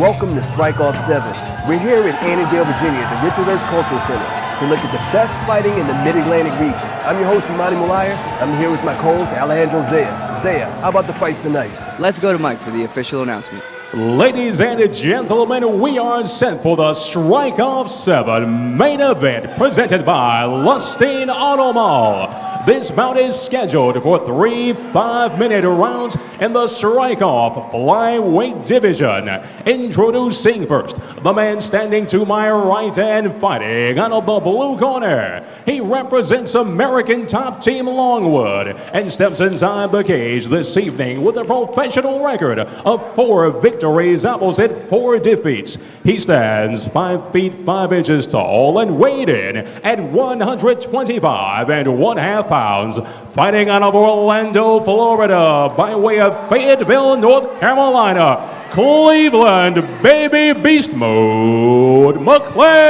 Welcome to Strike Off 7. We're here in Annandale, Virginia at the Richard Earth Cultural Center to look at the best fighting in the Mid-Atlantic region. I'm your host, Imani Mulaya. I'm here with my co-host, Alejandro Zaya. Zaya, how about the fights tonight? Let's go to Mike for the official announcement. Ladies and gentlemen, we are set for the Strike Off 7 main event presented by Lustin Auto Mall. This bout is scheduled for 3 5-minute rounds in the Strike Off flyweight division. Introducing first, the man standing to my right and fighting out of the blue corner. He represents American top team Longwood and steps inside the cage this evening with a professional record of 4 victories, opposite 4 defeats. He stands 5 feet 5 inches tall and weighed in at 125½ pounds, fighting out of Orlando, Florida, by way of Fayetteville, North Carolina, Cleveland, baby beast mode, Mclean.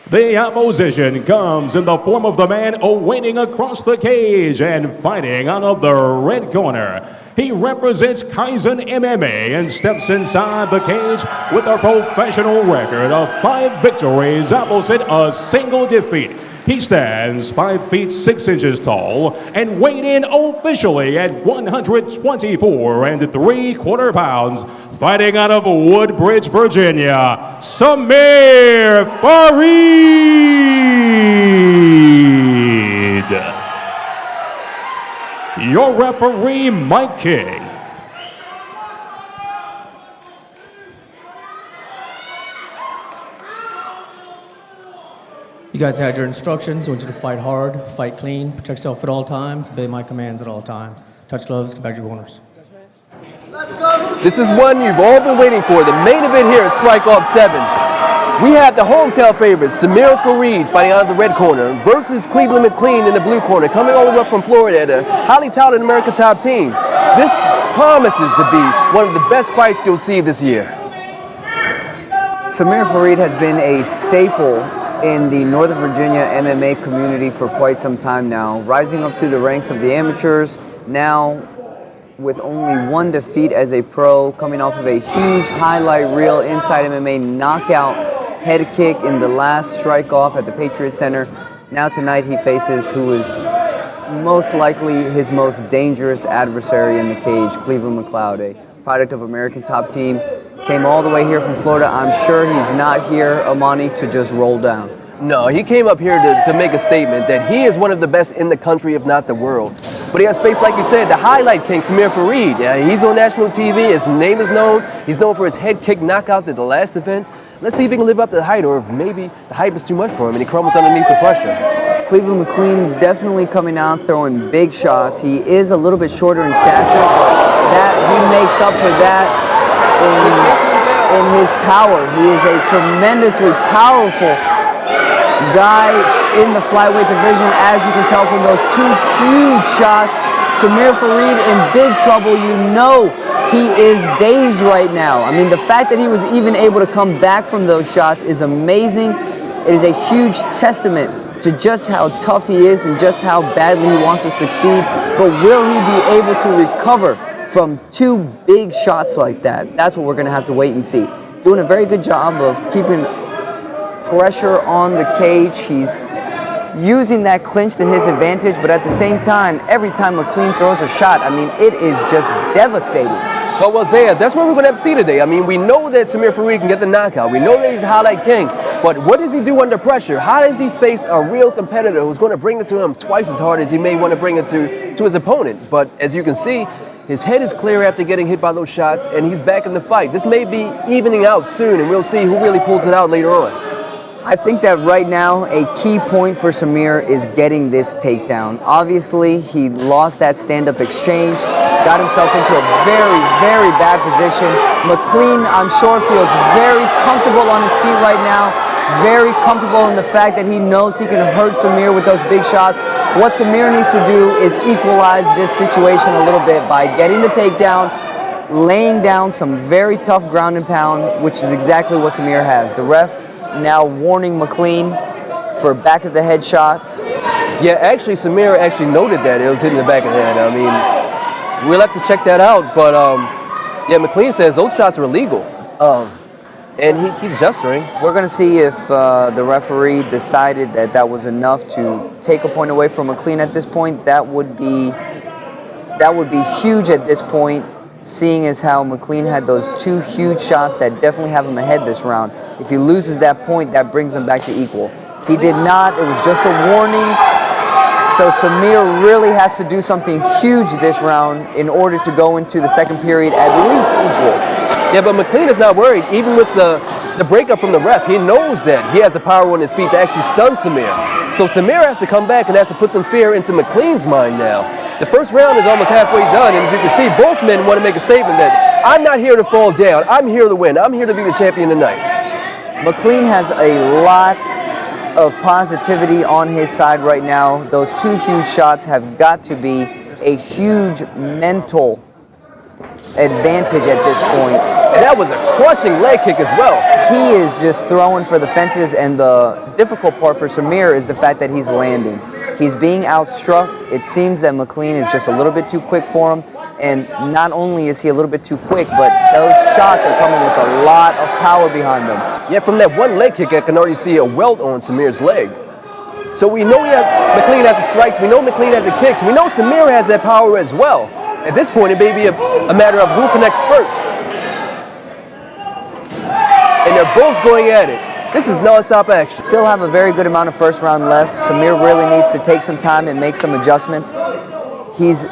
The opposition comes in the form of the man awaiting across the cage and fighting out of the red corner. He represents Kaizen MMA and steps inside the cage with a professional record of 5 victories, opposite a single defeat. He stands 5 feet 6 inches tall and weighed in officially at 124¾ pounds, fighting out of Woodbridge, Virginia, Samir Farid. Your referee, Mike King. You guys had your instructions. I want you to fight hard, fight clean, protect yourself at all times, obey my commands at all times. Touch gloves, get back to your corners. This is one you've all been waiting for, the main event here at Strike Off 7. We have the hometown favorite, Samir Farid, fighting out of the red corner, versus Cleveland Mclean in the blue corner, coming all the way up from Florida, the highly touted American top team. This promises to be one of the best fights you'll see this year. Samir Farid has been a staple in the Northern Virginia MMA community for quite some time now, rising up through the ranks of the amateurs, now with only 1 defeat as a pro, coming off of a huge highlight reel inside MMA knockout head kick in the last Strike Off at the Patriot Center. Now tonight he faces who is most likely his most dangerous adversary in the cage, Cleveland McLeod, a product of American top team. Came all the way here from Florida. I'm sure he's not here, Amani, to just roll down. No, he came up here to make a statement that he is one of the best in the country, if not the world. But he has faced, like you said, the highlight king, Samir Farid. Yeah, he's on national TV. His name is known. He's known for his head kick knockout at the last event. Let's see if he can live up to the hype, or if maybe the hype is too much for him and he crumbles underneath the pressure. Cleveland Mclean definitely coming out, throwing big shots. He is a little bit shorter in stature. That he makes up for that in his power. He is a tremendously powerful guy in the flyweight division, as you can tell from those 2 huge shots. Samir Farid in big trouble. You know he is dazed right now. I mean, the fact that he was even able to come back from those shots is amazing. It is a huge testament to just how tough he is and just how badly he wants to succeed. But will he be able to recover from 2 big shots like that? That's what we're going to have to wait and see. Doing a very good job of keeping pressure on the cage. He's using that clinch to his advantage, but at the same time, every time Mclean throws a shot, I mean, it is just devastating. Well, Zaya, that's what we're going to have to see today. I mean, we know that Samir Farid can get the knockout. We know that he's a highlight king. But what does he do under pressure? How does he face a real competitor who's going to bring it to him twice as hard as he may want to bring it to his opponent? But as you can see, his head is clear after getting hit by those shots, and he's back in the fight. This may be evening out soon, and we'll see who really pulls it out later on. I think that right now a key point for Samir is getting this takedown. Obviously, he lost that stand-up exchange, got himself into a very, very bad position. Mclean, I'm sure, feels very comfortable on his feet right now, very comfortable in the fact that he knows he can hurt Samir with those big shots. What Samir needs to do is equalize this situation a little bit by getting the takedown, laying down some very tough ground and pound, which is exactly what Samir has. The ref now warning Mclean for back of the head shots. Yeah, actually, Samir actually noted that it was hitting the back of the head. I mean, We'll have to check that out. But yeah, Mclean says those shots are illegal. And he keeps gesturing. We're going to see if the referee decided that that was enough to take a point away from Mclean at this point. That would be huge at this point, seeing as how Mclean had those 2 huge shots that definitely have him ahead this round. If he loses that point, that brings them back to equal. He did not. It was just a warning. So Samir really has to do something huge this round in order to go into the second period at least equal. Yeah, but Mclean is not worried. Even with the breakup from the ref, he knows that he has the power on his feet to actually stun Samir. So Samir has to come back and has to put some fear into Mclean's mind now. The first round is almost halfway done, and as you can see, both men want to make a statement that I'm not here to fall down. I'm here to win. I'm here to be the champion tonight. Mclean has a lot of positivity on his side right now. Those 2 huge shots have got to be a huge mental advantage at this point. And that was a crushing leg kick as well. He is just throwing for the fences, and the difficult part for Samir is the fact that he's landing. He's being outstruck. It seems that Mclean is just a little bit too quick for him, and not only is he a little bit too quick, but those shots are coming with a lot of power behind them. Yeah, from that one leg kick, I can already see a welt on Samir's leg. So we know Mclean has the strikes, we know Mclean has the kicks, we know Samir has that power as well. At this point, it may be a matter of who connects first. And they're both going at it. This is non-stop action. Still have a very good amount of first round left. Samir really needs to take some time and make some adjustments. He's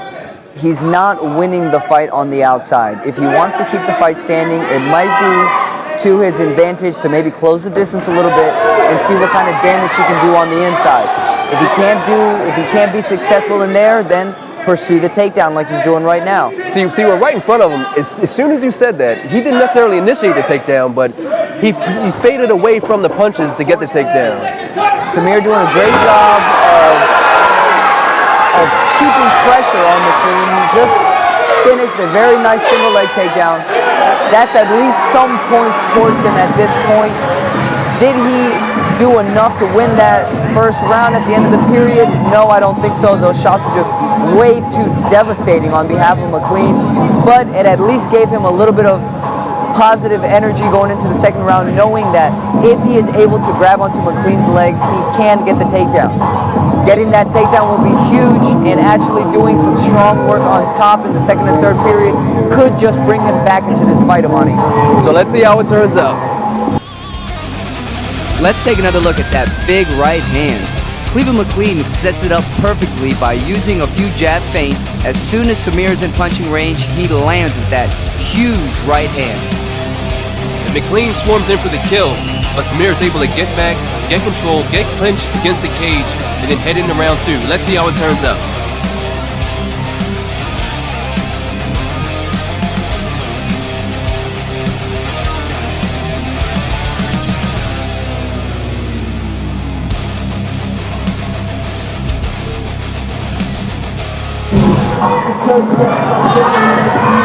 not winning the fight on the outside. If he wants to keep the fight standing, it might be to his advantage to maybe close the distance a little bit and see what kind of damage he can do on the inside. If he can't be successful in there, then pursue the takedown like he's doing right now. See, we're right in front of him. As soon as you said that, he didn't necessarily initiate the takedown, but he faded away from the punches to get the takedown. Samir doing a great job of keeping pressure on Mclean. He just finished a very nice single leg takedown. That's at least some points towards him at this point. Did he do enough to win that first round at the end of the period? No, I don't think so. Those shots were just way too devastating on behalf of Mclean, but it at least gave him a little bit of positive energy going into the second round, knowing that if he is able to grab onto Mclean's legs, he can get the takedown. Getting that takedown will be huge, and actually doing some strong work on top in the second and third period could just bring him back into this fight, Amani. So let's see how it turns out. Let's take another look at that big right hand. Cleveland Mclean sets it up perfectly by using a few jab feints. As soon as Samir's in punching range, he lands with that huge right hand. And Mclean swarms in for the kill, but Samir is able to get back, get control, get clinched against the cage, and then head into round 2. Let's see how it turns out.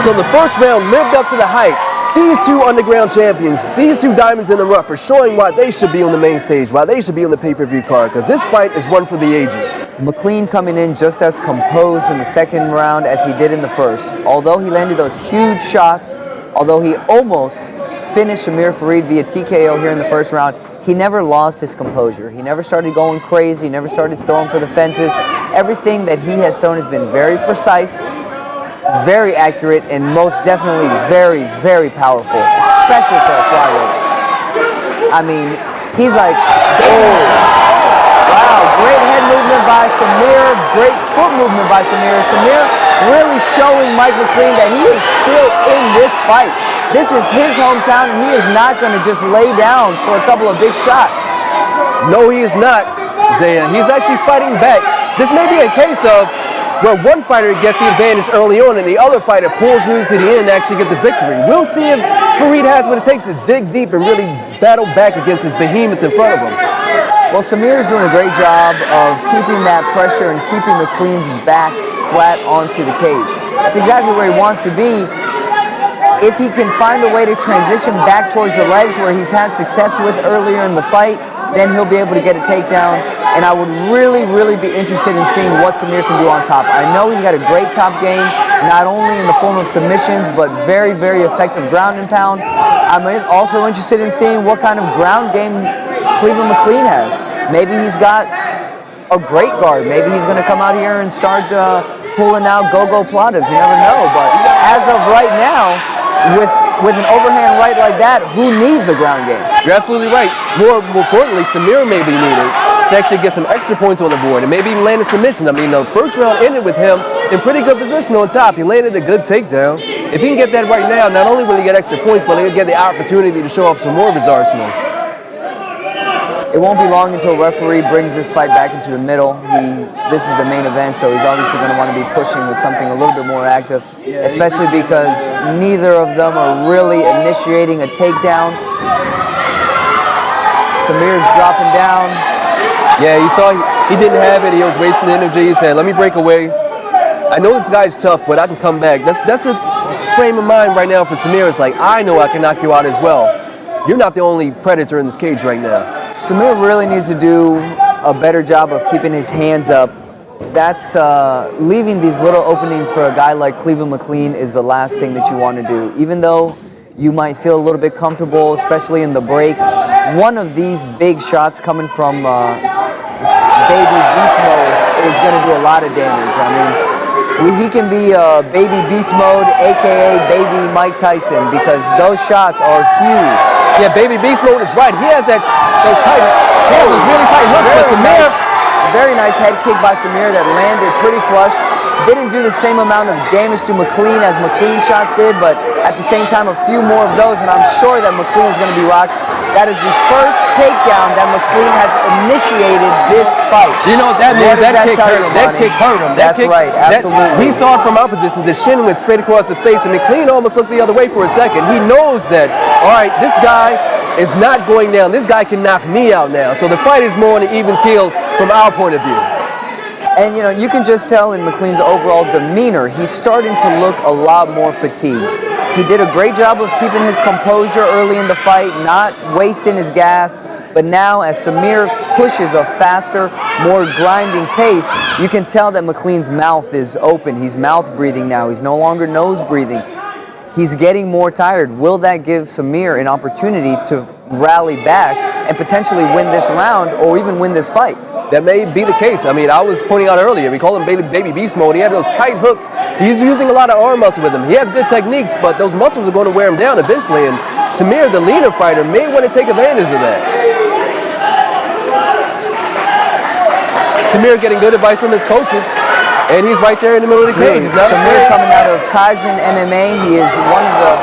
So the first round lived up to the hype. These 2 underground champions, these 2 diamonds in the rough are showing why they should be on the main stage, why they should be on the pay-per-view card, because this fight is one for the ages. Mclean coming in just as composed in the second round as he did in the first. Although he landed those huge shots, although he almost finished Samir Farid via TKO here in the first round, he never lost his composure. He never started going crazy, he never started throwing for the fences. Everything that he has thrown has been very precise, very accurate, and most definitely very, very powerful, especially for a flyweight. I mean, he's like, oh, wow, great head movement by Samir, great foot movement by Samir. Samir really showing Mike Mclean that he is still in this fight. This is his hometown, and he is not going to just lay down for a couple of big shots. No, he is not, Zaya. He's actually fighting back. This may be a case of where one fighter gets the advantage early on and the other fighter pulls through to the end and actually get the victory. We'll see if Farid has what it takes to dig deep and really battle back against his behemoth in front of him. Well, Samir is doing a great job of keeping that pressure and keeping Mclean's back flat onto the cage. That's exactly where he wants to be. If he can find a way to transition back towards the legs where he's had success with earlier in the fight, then he'll be able to get a takedown. And I would really, really be interested in seeing what Samir can do on top. I know he's got a great top game. not only in the form of submissions, but very, very effective ground and pound. I'm also interested in seeing what kind of ground game Cleveland Mclean has. Maybe he's got a great guard. Maybe he's going to come out here and start pulling out go-go platas. You never know. But as of right now, with an overhand right like that, who needs a ground game? You're absolutely right. More importantly, Samir may be needed to actually get some extra points on the board and maybe even land a submission. I mean, the first round ended with him in pretty good position on top. He landed a good takedown. If he can get that right now, not only will he get extra points, but he'll get the opportunity to show off some more of his arsenal. It won't be long until a referee brings this fight back into the middle. This is the main event, so he's obviously going to want to be pushing with something a little bit more active, especially because neither of them are really initiating a takedown. Samir's dropping down. Yeah, you saw he didn't have it. He was wasting energy. He said, let me break away. I know this guy's tough, but I can come back. That's the frame of mind right now for Samir. It's like, I know I can knock you out as well. You're not the only predator in this cage right now. Samir really needs to do a better job of keeping his hands up. That's leaving these little openings for a guy like Cleveland Mclean is the last thing that you want to do. Even though you might feel a little bit comfortable, especially in the breaks, one of these big shots coming from Baby Beast Mode is going to do a lot of damage. I mean, he can be Baby Beast Mode, aka Baby Mike Tyson, because those shots are huge. Yeah, Baby Beast Mode is right. He has that tight, he has those really tight hooks, but Samir. Very nice head kick by Samir that landed pretty flush. Didn't do the same amount of damage to Mclean as Mclean shots did, but at the same time, a few more of those, and I'm sure that Mclean is going to be rocked. That is the first takedown that Mclean has initiated this fight. You know what that means? That kick hurt him. That kick hurt him. That's right, absolutely. He saw it from our position. The shin went straight across the face, and Mclean almost looked the other way for a second. He knows that, all right, this guy is not going down. This guy can knock me out now. So the fight is more on an even keel from our point of view. And, you know, you can just tell in Mclean's overall demeanor, he's starting to look a lot more fatigued. He did a great job of keeping his composure early in the fight, not wasting his gas. But now, as Samir pushes a faster, more grinding pace, you can tell that Mclean's mouth is open. He's mouth breathing now. He's no longer nose breathing. He's getting more tired. Will that give Samir an opportunity to rally back and potentially win this round or even win this fight? That may be the case. I mean, I was pointing out earlier, we call him Baby Beast Mode. He had those tight hooks. He's using a lot of arm muscle with him. He has good techniques, but those muscles are going to wear him down eventually. And Samir, the leaner fighter, may want to take advantage of that. Samir getting good advice from his coaches, and he's right there in the middle of the cage. Samir coming out of Kaizen MMA. He is one of the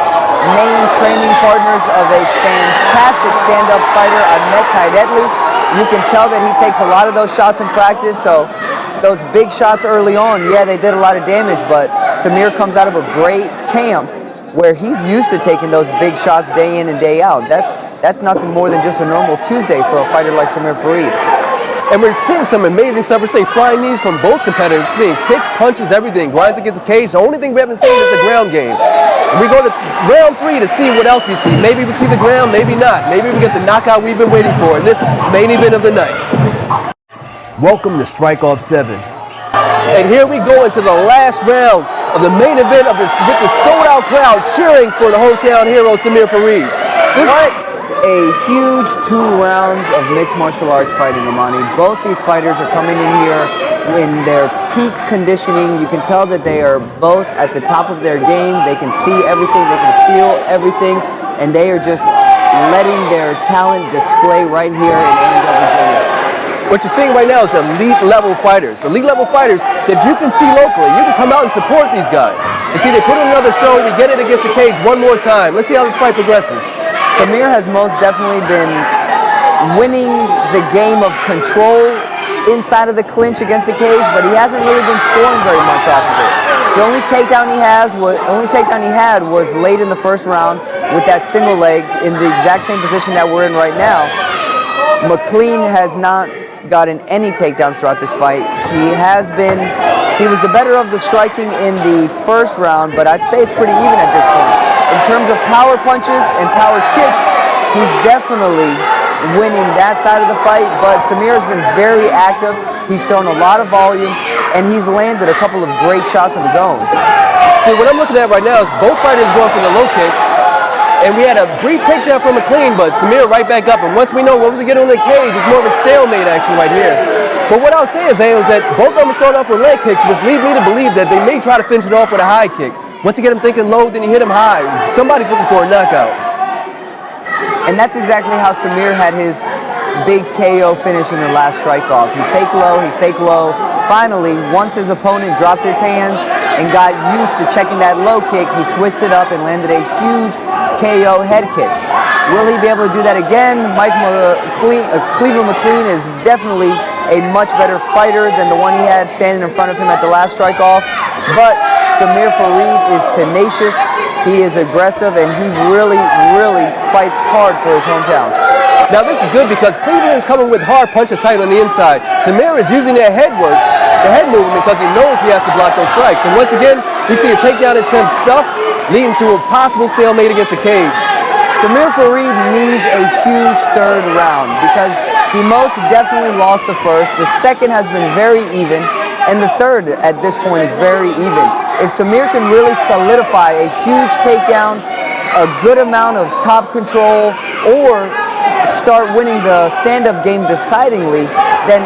main training partners of a fantastic stand-up fighter, Ahmet Kaidetli. You can tell that he takes a lot of those shots in practice, so those big shots early on, yeah, they did a lot of damage, but Samir comes out of a great camp where he's used to taking those big shots day in and day out. That's nothing more than just a normal Tuesday for a fighter like Samir Farid. And we're seeing some amazing stuff. We're seeing flying knees from both competitors. We're seeing kicks, punches, everything. Grinds against the cage. The only thing we haven't seen is the ground game. And we go to round 3 to see what else we see. Maybe we see the ground, maybe not. Maybe we get the knockout we've been waiting for in this main event of the night. Welcome to Strike Off 7. And here we go into the last round of the main event of this with the sold-out crowd cheering for the hometown hero, Samir Farid. A huge 2 rounds of mixed martial arts fighting, Amani. Both these fighters are coming in here in their peak conditioning. You can tell that they are both at the top of their game. They can see everything, they can feel everything, and they are just letting their talent display right here in NWA. What you're seeing right now is elite level fighters that you can see locally. You can come out and support these guys. You see, they put in another show, we get it against the cage one more time. Let's see how this fight progresses. Samir has most definitely been winning the game of control inside of the clinch against the cage, but he hasn't really been scoring very much off of it. The only takedown he had was late in the first round with that single leg in the exact same position that we're in right now. Mclean has not gotten any takedowns throughout this fight. He was the better of the striking in the first round, but I'd say it's pretty even at this point. In terms of power punches and power kicks, he's definitely winning that side of the fight, but Samir has been very active. He's thrown a lot of volume, and he's landed a couple of great shots of his own. See, what I'm looking at right now is both fighters going for the low kicks, and we had a brief takedown from Mclean, but Samir right back up, and once we know once we get on the cage, it's more of a stalemate action right here. But what I was saying is that both of them are starting off with leg kicks, which leads me to believe that they may try to finish it off with a high kick. Once you get him thinking low, then you hit him high. Somebody's looking for a knockout. And that's exactly how Samir had his big KO finish in the last strike-off. He faked low. Finally, once his opponent dropped his hands and got used to checking that low kick, he switched it up and landed a huge KO head kick. Will he be able to do that again? Cleveland Mclean is definitely a much better fighter than the one he had standing in front of him at the last strike-off. But Samir Farid is tenacious. He is aggressive, and he really, really fights hard for his hometown. Now this is good because Cleveland is coming with hard punches tight on the inside. Samir is using that head work, the head movement, because he knows he has to block those strikes. And once again, we see a takedown attempt stuff, leading to a possible stalemate against the cage. Samir Farid needs a huge third round because he most definitely lost the first. The second has been very even, and the third at this point is very even. If Samir can really solidify a huge takedown, a good amount of top control, or start winning the stand-up game decidingly, then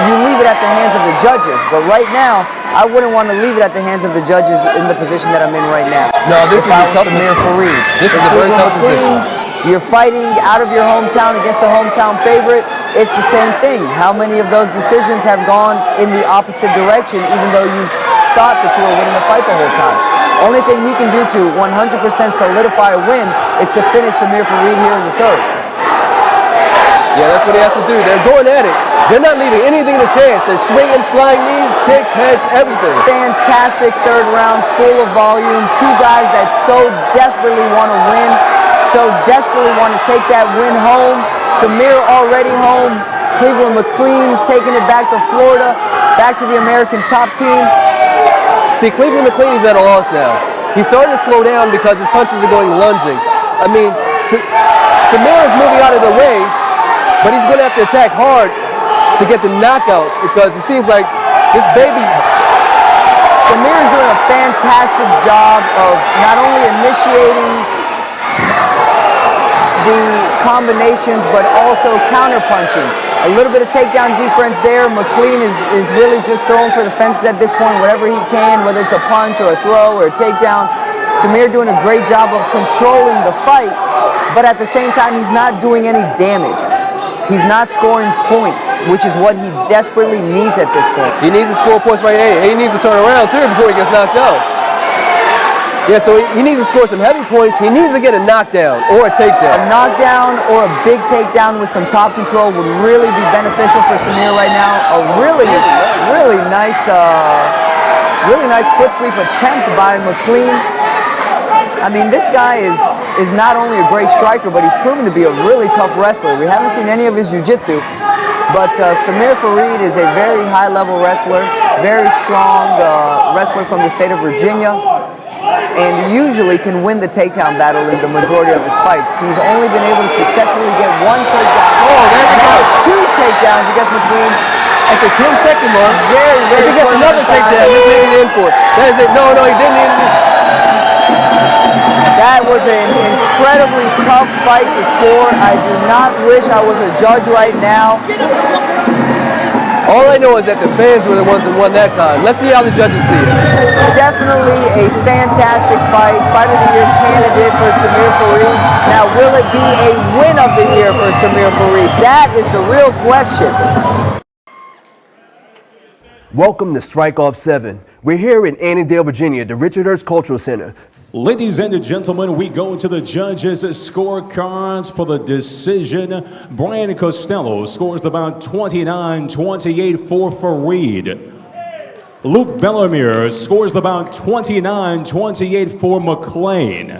you leave it at the hands of the judges. But right now, I wouldn't want to leave it at the hands of the judges in the position that I'm in right now. No, this is a tough Samir Farid. This is a very tough position. You're fighting out of your hometown against a hometown favorite. It's the same thing. How many of those decisions have gone in the opposite direction, even though you thought that you were winning the fight the whole time? Only thing he can do to 100% solidify a win is to finish Samir Farid here in the third. Yeah, that's what he has to do. They're going at it. They're not leaving anything to chance. They're swinging, flying knees, kicks, heads, everything. Fantastic third round, full of volume. Two guys that so desperately want to win, so desperately want to take that win home. Samir already home. Cleveland Mclean taking it back to Florida, back to the American top team. See, Cleveland Mclean is at a loss now. He's starting to slow down because his punches are going lunging. I mean, Samir is moving out of the way, but he's going to have to attack hard to get the knockout because it seems like this baby... Samir is doing a fantastic job of not only initiating the combinations, but also counter-punching. A little bit of takedown defense there. Mclean is really just throwing for the fences at this point, whatever he can, whether it's a punch or a throw or a takedown. Samir doing a great job of controlling the fight, but at the same time, he's not doing any damage. He's not scoring points, which is what he desperately needs at this point. He needs to score points right here. He needs to turn around too before he gets knocked out. Yeah, so he needs to score some heavy points. He needs to get a knockdown or a takedown. A knockdown or a big takedown with some top control would really be beneficial for Samir right now. A really nice foot sweep attempt by Mclean. I mean, this guy is not only a great striker, but he's proven to be a really tough wrestler. We haven't seen any of his jiu-jitsu, but Samir Farid is a very high-level wrestler, very strong wrestler from the state of Virginia, and usually can win the takedown battle in the majority of his fights. He's only been able to successfully get one takedown. Oh, there we go. Two takedowns against Mclean At the 10-second mark. Very, very if he gets another takedown, he's making in for it. That is it. No, he didn't. That was an incredibly tough fight to score. I do not wish I was a judge right now. All I know is that the fans were the ones that won that time. Let's see how the judges see it. Definitely a fantastic fight. Fight of the Year candidate for Samir Farid. Now, will it be a win of the year for Samir Farid? That is the real question. Welcome to Strike Off 7. We're here in Annandale, Virginia, the Richard Hurst Cultural Center. Ladies and gentlemen, we go to the judges' scorecards for the decision. Brian Costello scores the bout 29-28 for Farid. Luke Bellamere scores the bout 29-28 for Mclean.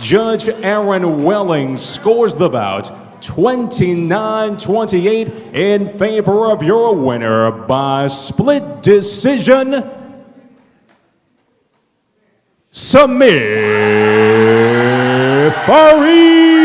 Judge Aaron Welling scores the bout 29-28 in favor of your winner by split decision, Samir Farid.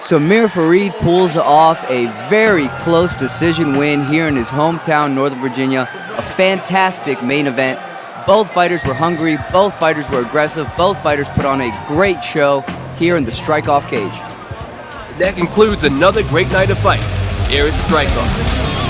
Samir Farid pulls off a very close decision win here in his hometown, Northern Virginia. A fantastic main event. Both fighters were hungry, both fighters were aggressive, both fighters put on a great show here in the Strikeoff cage. That concludes another great night of fights here at Strikeoff.